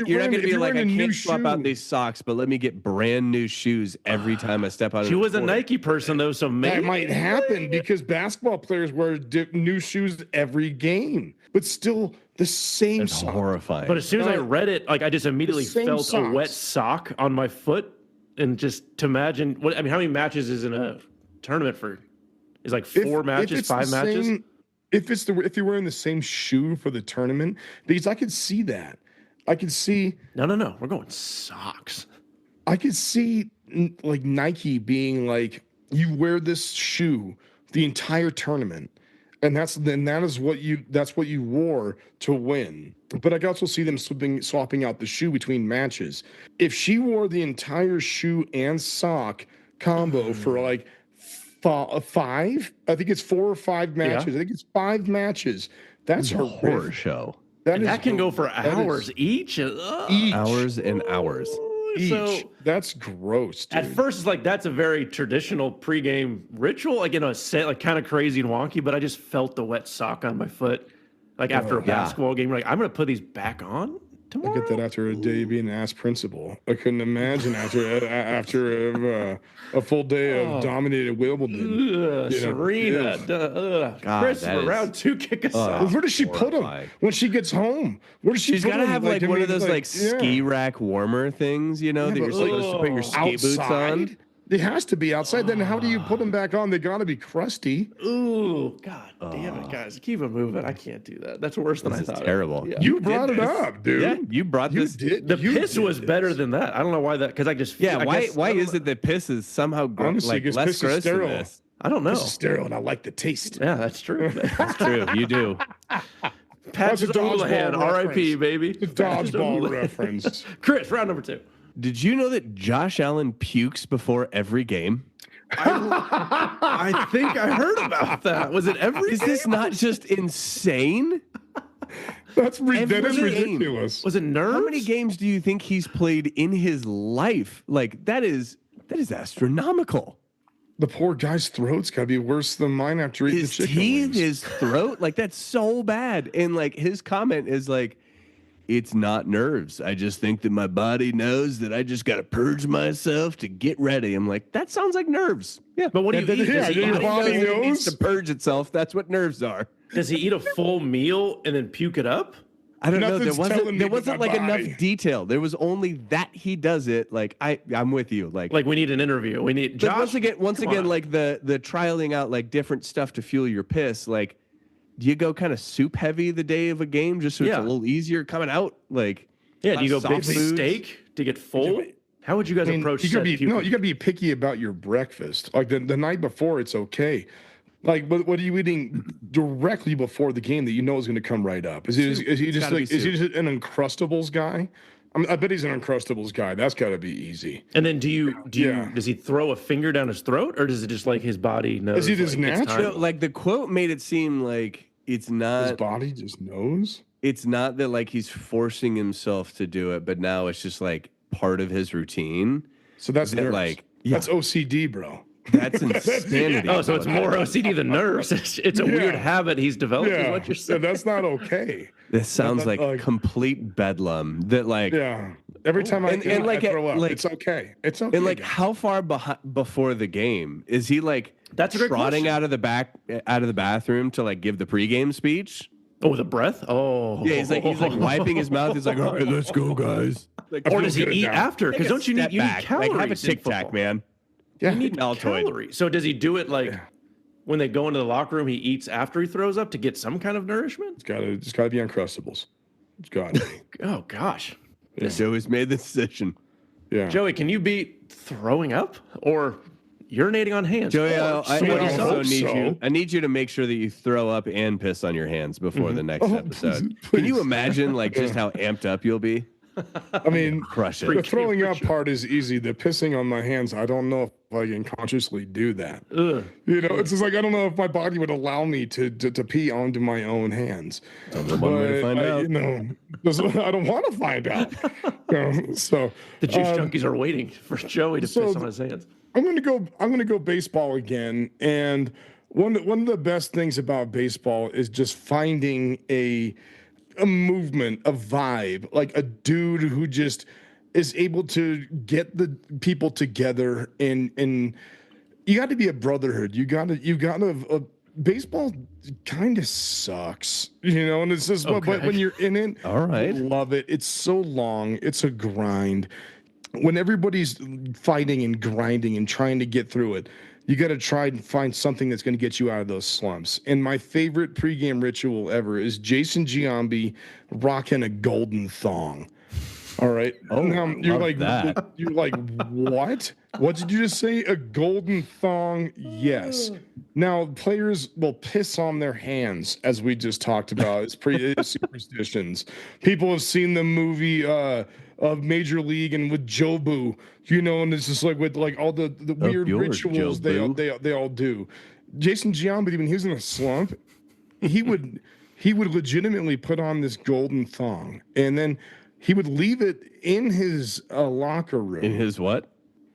like, I can't shoe. swap out these socks, but let me get brand new shoes every time I step out. She was a Nike person though, so maybe that might happen because basketball players wear new shoes every game, but still the same. That's horrifying. But as soon as I read it, like I just immediately felt a wet sock on my foot, and just to imagine how many matches is in a tournament for? Is like 4 matches, 5 matches. If you're wearing the same shoe for the tournament, because I could see that. I could see. No. We're going socks. I could see like Nike being like, you wear this shoe the entire tournament, and that's what you wore to win. But I could also see them swapping out the shoe between matches. If she wore the entire shoe and sock combo for like 5, I think it's 4 or 5 matches. Yeah. I think it's 5 matches. That's a horror show. That can go for hours each. Hours and hours. each. That's gross, dude. At first, it's like that's a very traditional pregame ritual, like in a set, like kind of crazy and wonky. But I just felt the wet sock on my foot, like after a basketball game. Like I'm gonna put these back on tomorrow. I get that after a day being an ass principal. I couldn't imagine after a full day of dominated Wimbledon. Serena, Christopher, round 2, kick us off. Where does she put him when she gets home? Where does she? She's gotta have like one of those like ski rack warmer things, you know, that you're supposed to put your ski boots on. It has to be outside. Then how do you put them back on? They gotta be crusty. Ooh, God damn it, guys! Keep it moving. I can't do that. That's worse than I thought. Terrible. Yeah. You brought it up, dude. Yeah, you brought this. The piss was better than that. I don't know why that. Because I just why is it that piss is somehow like less gross than this? I don't know. It's sterile, and I like the taste. Yeah, that's true. That's true. You do. Patrick Houlihan, R.I.P. baby. The dodgeball reference. Chris, round number 2. Did you know that Josh Allen pukes before every game? I think I heard about that. Was it every? Is this not just insane? That is ridiculous. Was it nerves? How many games do you think he's played in his life? Like that is astronomical. The poor guy's throat's gotta be worse than mine after eating the His chicken teeth, wings. his throat, like that's so bad. And like his comment is like, it's not nerves. I just think that my body knows that I just got to purge myself to get ready. I'm like, that sounds like nerves. Yeah. But what do you eat? Does your body It knows needs to purge itself. That's what nerves are. Does he eat a full meal and then puke it up? I don't know. Nothing's telling me There wasn't but like my body. enough detail. There was only that he does it. Like I'm with you. Like we need an interview. We need but Josh. once again, like the trialing out like different stuff to fuel your piss. Like, do you go kind of soup heavy the day of a game just so it's a little easier coming out? Like, do you go big soft foods? steak to get full? How would you guys approach you set gotta be picky about your breakfast. Like the night before, it's okay. Like, what are you eating directly before the game that you know is going to come right up? Is he just an Uncrustables guy? I bet he's an Uncrustables guy. That's got to be easy. And then does he throw a finger down his throat, or does it just like his body knows? Is he just natural? Like the quote made it seem like it's not. His body just knows. It's not that like he's forcing himself to do it, but now it's just like part of his routine. So that's like that's OCD, bro. That's insanity. Oh, so it's more OCD than nerves. It's a weird habit he's developed. Is what you're saying. That's not okay. This sounds like complete bedlam. That like every time I throw up, like, it's okay. It's okay. And like how far before the game is he like that's trotting out of the bathroom to like give the pregame speech? Oh, the breath? Oh. Yeah, he's like wiping his mouth. He's like, all right, let's go, guys. Like, or does he eat after? Because don't you need calories? Like, have a Tic Tac, man. Yeah, you need calories. So does he do it like when they go into the locker room, he eats after he throws up to get some kind of nourishment? It's gotta be Uncrustables. It's got to be. Oh, gosh. Yeah. Joey's made the decision. Yeah. Joey, can you beat throwing up or urinating on hands? Joey, I need you to make sure that you throw up and piss on your hands before the next episode. Please. Can you imagine like just how amped up you'll be? I mean, crush it. The throwing up part is easy. The pissing on my hands, I don't know if I can consciously do that. Ugh. You know, it's just like I don't know if my body would allow me to pee onto my own hands. One way to find out. You know, I don't want to find out. So the juice junkies are waiting for Joey to piss on his hands. I'm gonna go baseball again, and one of the best things about baseball is just finding a movement, a vibe, like a dude who just is able to get the people together, and you got to be a brotherhood. You got to baseball kind of sucks, you know, and it's just but when you're in it, all right, love it. It's so long, it's a grind. When everybody's fighting and grinding and trying to get through it, you got to try and find something that's going to get you out of those slumps. And my favorite pregame ritual ever is Jason Giambi rocking a golden thong. All right. Oh, you're like, what? What did you just say? A golden thong? Yes. Now, players will piss on their hands, as we just talked about. It's superstitions. People have seen the movie of Major League and with Jobu, you know, and it's just like with like all the weird rituals they all do. Jason Giambi, when he was in a slump, he would legitimately put on this golden thong, and then He would leave it in his locker room. In his what?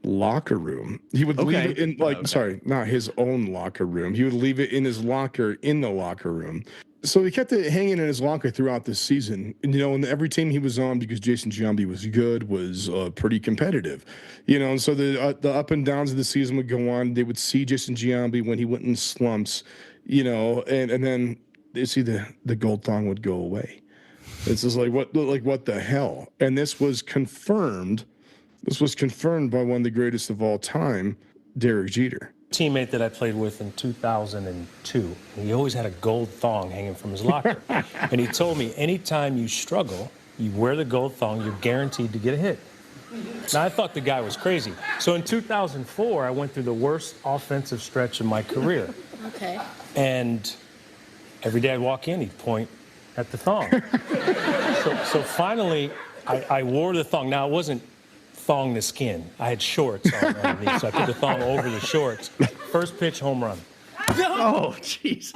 Locker room. He would leave it in sorry, not his own locker room. He would leave it in his locker in the locker room. So he kept it hanging in his locker throughout this season. And, and every team he was on, because Jason Giambi was good, was pretty competitive. And so the up and downs of the season would go on. They would see Jason Giambi when he went in slumps, and then they see the gold thong would go away. It's just like what the hell? And this was confirmed. This was confirmed by one of the greatest of all time, Derek Jeter. Teammate that I played with in 2002. He always had a gold thong hanging from his locker. And he told me, anytime you struggle, you wear the gold thong, you're guaranteed to get a hit. Now, I thought the guy was crazy. So in 2004, I went through the worst offensive stretch of my career. Okay. And every day I'd walk in, he'd point at the thong. So finally, I wore the thong. Now, it wasn't thong the skin. I had shorts on underneath, so I put the thong over the shorts. First pitch, home run. Oh, jeez.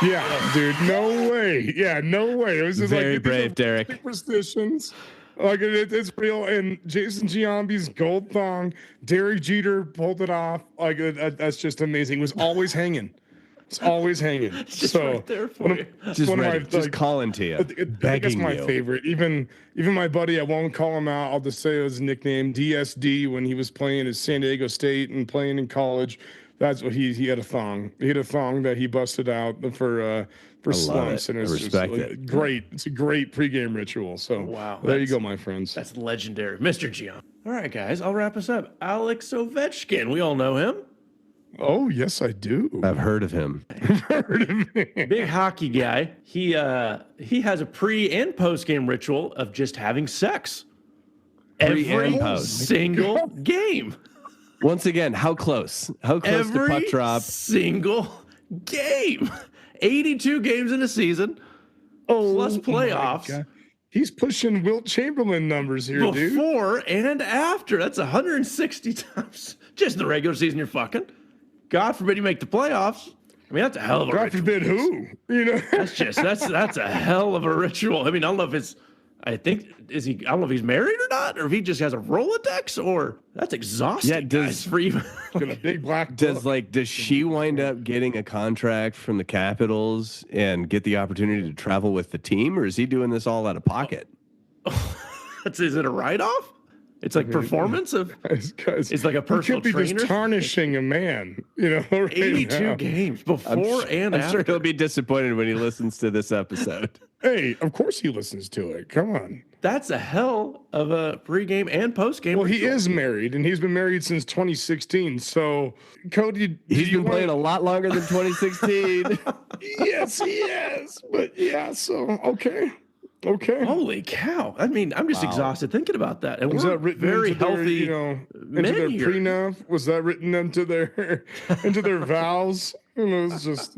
Yeah, dude, no way. Yeah, no way. It was just very brave, Derek. Superstitions. Like it's real. And Jason Giambi's gold thong, Derek Jeter pulled it off. Like that's just amazing. It was always hanging. It's always hanging. Just right there for you. Just calling to you, begging my you. favorite. Even my buddy, I won't call him out. I'll just say his nickname, DSD, when he was playing at San Diego State and playing in college. That's what he had a thong. He had a thong that he busted out for slumps, and it's great. It's a great pregame ritual. So wow, there you go, my friends. That's legendary, Mr. Gian. All right, guys, I'll wrap us up. Alex Ovechkin, we all know him. Oh, yes, I do. I've heard of him. Big hockey guy. He has a pre and post game ritual of just having sex. Every single game. Once again, how close? How close to puck drop? Single game. 82 games in a season. Plus playoffs. He's pushing Wilt Chamberlain numbers here, dude. Before and after. That's 160 times. Just in the regular season you're fucking. God forbid you make the playoffs. I mean, that's a hell of a ritual. God forbid who? That's a hell of a ritual. I mean, I don't know if it's I don't know if he's married or not, or if he just has a Rolodex, or that's exhausting. Yeah, got a big black does she wind up getting a contract from the Capitals and get the opportunity to travel with the team, or is he doing this all out of pocket? Is it a write-off? It's like performance of. It's like a personal trainer. You can't be just tarnishing a man, right 82 now. Games before and after. I'm sure he'll be disappointed when he listens to this episode. Hey, of course he listens to it. Come on. That's a hell of a pregame and postgame. Well, he is married, and he's been married since 2016. So, Cody, he's been playing a lot longer than 2016. Yes, he is. But yeah, so okay. Holy cow! I mean, I'm just exhausted thinking about that. And was we're that written very into healthy. Into their prenup? Was that written into their vows? It's just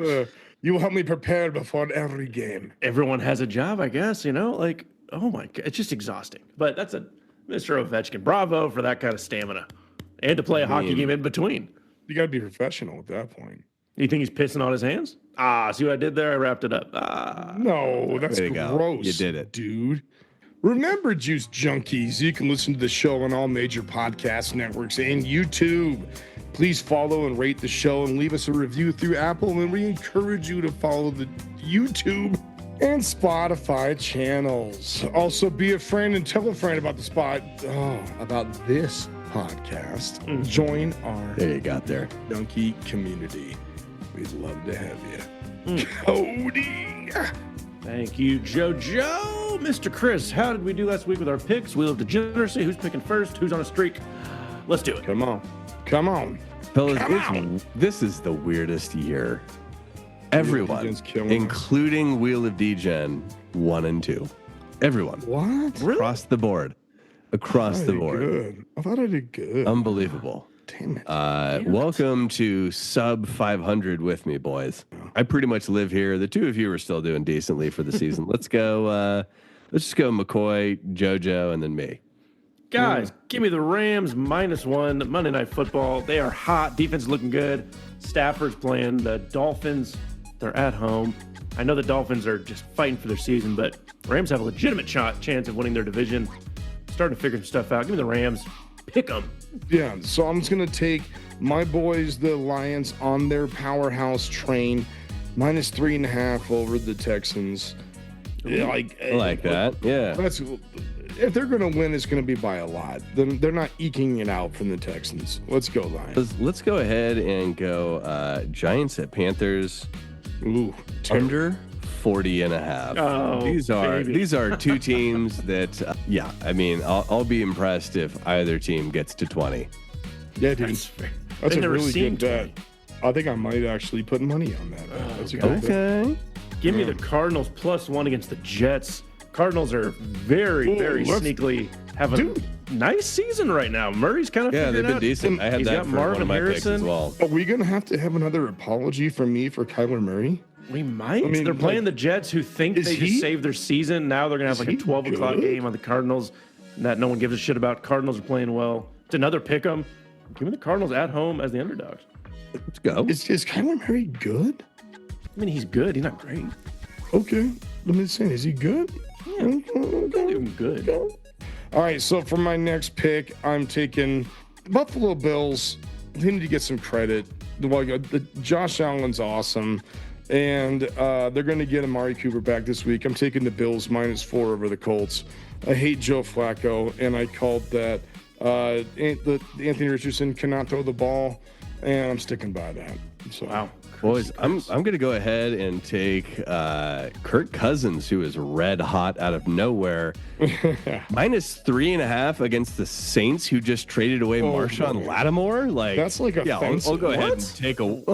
you will help me prepare before every game. Everyone has a job, I guess. Like oh my god, it's just exhausting. But that's a Mr. Ovechkin. Bravo for that kind of stamina, and to play a hockey game in between. You got to be professional at that point. You think he's pissing on his hands? See what I did there? I wrapped it up. No, that's gross. You did it, dude. Remember, Juice Junkies, you can listen to the show on all major podcast networks and YouTube. Please follow and rate the show and leave us a review through Apple, and we encourage you to follow the YouTube and Spotify channels. Also, be a friend and tell a friend about this podcast. Join our Junkie community. We'd love to have you. Cody. Thank you, JoJo. Mr. Chris, how did we do last week with our picks? Wheel of Degeneracy. Who's picking first? Who's on a streak? Let's do it. Come on. Fellas, this is the weirdest year. Everyone, including Wheel of Degen 1 and 2. Everyone. What? Really? Across the board. Good. I thought I did good. Unbelievable. Damn it. Welcome to sub 500 with me, boys. I pretty much live here. The two of you are still doing decently for the season. Let's go McCoy, JoJo, and then me. Guys, give me the Rams -1 Monday Night Football. They are hot. Defense looking good. Stafford's playing. The Dolphins They're at home. I know the Dolphins are just fighting for their season, but Rams have a legitimate chance of winning their division. Starting to figure some stuff out. Give me the Rams. Pick them. Yeah, so I'm just going to take my boys, the Lions, on their powerhouse train. -3.5 over the Texans. Yeah, I like that. Yeah. That's if they're going to win, it's going to be by a lot. They're not eking it out from the Texans. Let's go, Lions. Let's go ahead and go Giants at Panthers. Ooh, Under 40.5. Oh, these are two teams that, I mean, I'll be impressed if either team gets to 20. Yeah, dude. That's a really good bet. 20. I think I might actually put money on that. That's a good bet. Okay. Give me the Cardinals +1 against the Jets. Cardinals are very sneakily having a nice season right now. Murray's kind of they've been out. decent. I had He's that got for Marvin one of my picks as Harrison. well. Are we going to have another apology from me for Kyler Murray? We might. I mean, they're playing the Jets, who think they just saved their season. Now they're going to have like a 12 o'clock game on the Cardinals that no one gives a shit about. Cardinals are playing well. It's another pick 'em. Give me the Cardinals at home as the underdogs. Let's go. Is Kyler Murray good? I mean, he's good. He's not great. Okay. Let me say, is he good? Yeah, even good. All right, so for my next pick, I'm taking Buffalo Bills. They need to get some credit. Josh Allen's awesome, and they're going to get Amari Cooper back this week. I'm taking the Bills -4 over the Colts. I hate Joe Flacco, and I called that Anthony Richardson cannot throw the ball, and I'm sticking by that. So, Wow. Boys, I'm going to go ahead and take Kirk Cousins, who is red hot out of nowhere. -3.5 against the Saints, who just traded away Marshawn Lattimore. Like that's like offensive. I'll go ahead and take and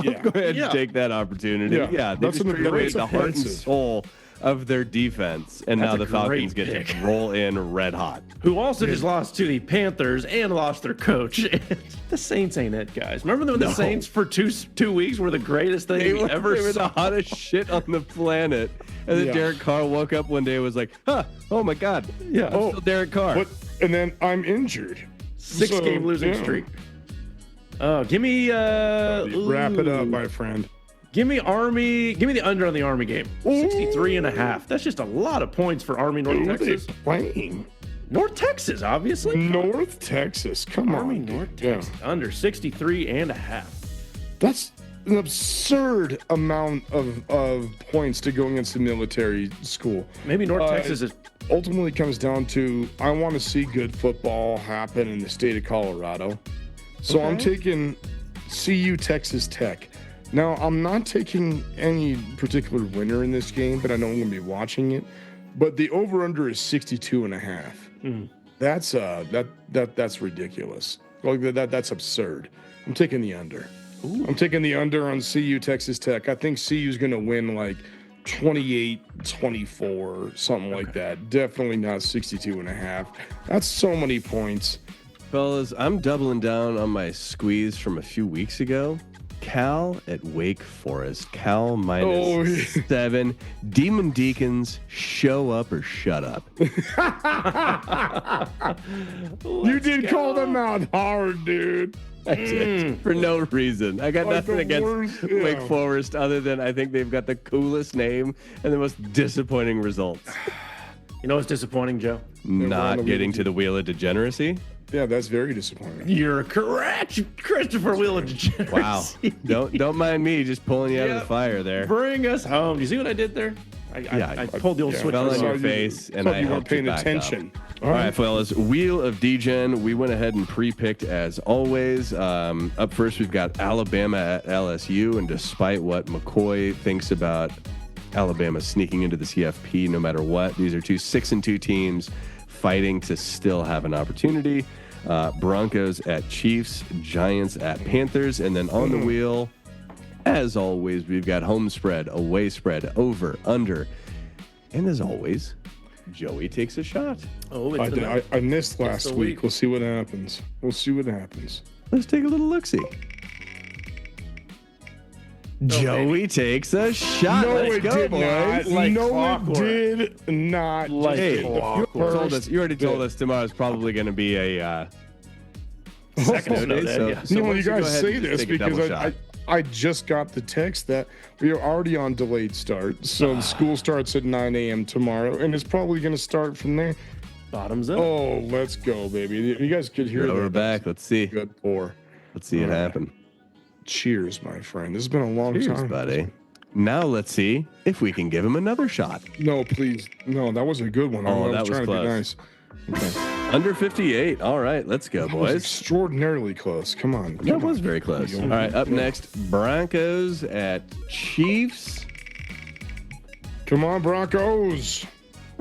take that opportunity. Yeah, they that's just traded away the heart and offensive. soul of their defense, and That's now a the Falcons great get to pick. roll in red hot. Who also just lost to the Panthers and lost their coach. The Saints ain't it, guys. Remember when the Saints for two weeks were the greatest thing we ever They were the saw? hottest shit on the planet. And then Derek Carr woke up one day and was like, oh my God. Yeah. I'm still Derek Carr. And then I'm injured. 6-game losing streak. Give me Wrap it up, my friend. Give me Army. Give me the under on the Army game. 63.5. That's just a lot of points for Army North Who are they Texas. playing? North Texas, obviously. North Texas. Come Army on. North Yeah. Texas. Under 63.5. That's an absurd amount of points to go against the military school. Maybe North Texas is. Ultimately comes down to I want to see good football happen in the state of Colorado. So I'm taking CU Texas Tech. Now, I'm not taking any particular winner in this game, but I know I'm going to be watching it. But the over/under is 62.5. That's ridiculous. That's absurd. I'm taking the under. I'm taking the under on CU Texas Tech. I think CU's going to win like 28-24, something like that. Definitely not 62.5. That's so many points. Fellas, I'm doubling down on my squeeze from a few weeks ago. Cal at Wake Forest. Cal -7. Demon Deacons, show up or shut up. You did call them out hard, dude. I did, for no reason. I got Like nothing the against worst, Wake yeah. Forest other than I think they've got the coolest name and the most disappointing results. You know what's disappointing, Joe? Not getting to the wheel of degeneracy. Yeah, that's very disappointing. You're correct, Christopher Wheel of Degeneracy. Wow. Don't mind me just pulling you out of the fire there. Bring us home. Do you see what I did there? I pulled the old switch. Fell on your you- face, and thought I you weren't helped you paying back attention. Up. All right, fellas. Wheel of Degen. We went ahead and pre-picked as always. Up first, we've got Alabama at LSU, and despite what McCoy thinks about Alabama sneaking into the CFP, no matter what, these are two 6-2 teams fighting to still have an opportunity. Broncos at Chiefs, Giants at Panthers, and then on the wheel, as always, we've got home spread, away spread, over, under, and as always, Joey takes a shot. Oh, I missed last the week. week. We'll see what happens. Let's Let's take a little look-see. Joey takes a shot. No, Let's it go, did boys. not. Like No, clockwork. it did not. Like Hey, clockwork. you already told us tomorrow's probably going to be a Second snow day, snow day, so, yeah. so You know, why you don't go guys ahead say and just this take a double because shot. I just got the text that we are already on delayed start. So the school starts at 9 a.m. tomorrow, and it's probably going to start from there. Bottoms up. Oh, let's go, baby. You guys could hear that. We're back. Let's see. Good pour. Let's see it happen. Cheers, my friend. This has been a long Cheers, time. buddy. Now let's see if we can give him another shot. No, please. No, that was a good one. Oh, that was trying close. to be nice. Okay. Under 58. All right, let's go, That was boys. extraordinarily close. Come on. That was very close. All right, up next, Broncos at Chiefs. Come on, Broncos.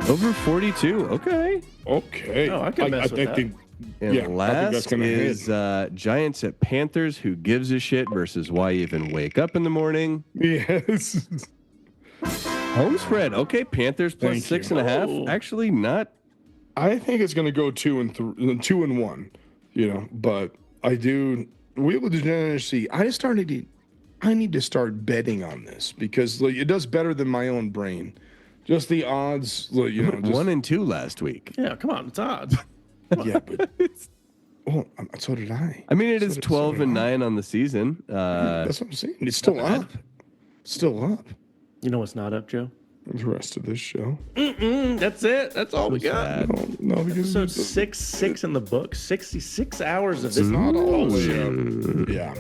Over 42. Okay. Okay. Oh, I can mess with that. And I think that's last gonna is Giants at Panthers. Who gives a shit versus why even wake up in the morning? Yes. Home spread. Okay, Panthers plus Thank 6.5. Oh. Actually, not. I think it's going to go 2-1, but I do. We will do see. I need to start betting on this because it does better than my own brain. Just the odds, just, 1 and 2 last week. Yeah, come on, it's odds. yeah, but so did I. I mean, it is 12 and 9 on the season. That's what I'm saying. It's still up. Still up. You know what's not up, Joe? The rest of this show. That's it. That's all we got. No, because Episode 6 in the book. 66 hours of this. not all the way up. Yeah.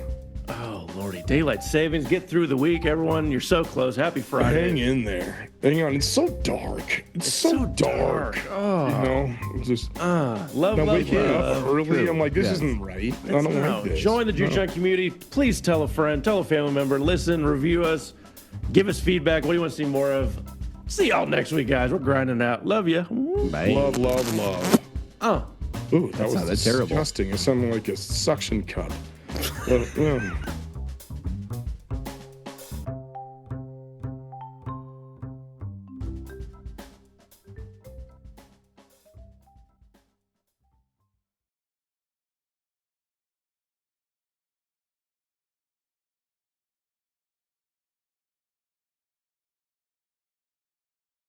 Oh, Lordy. Daylight savings. Get through the week, everyone. You're so close. Happy Friday. Hang in there. Hang on. It's so dark. It's so dark. Oh. It's just Love, now love, waking up love. early. I'm like, this isn't right. I don't like this. Join the Juice Junk community. Please tell a friend, tell a family member, listen, review us, give us feedback. What do you want to see more of? See y'all next week, guys. We're grinding out. Love you. Bye. Love, love, love. Ooh, that was sounded terrible. disgusting. It sounded like a suction cup.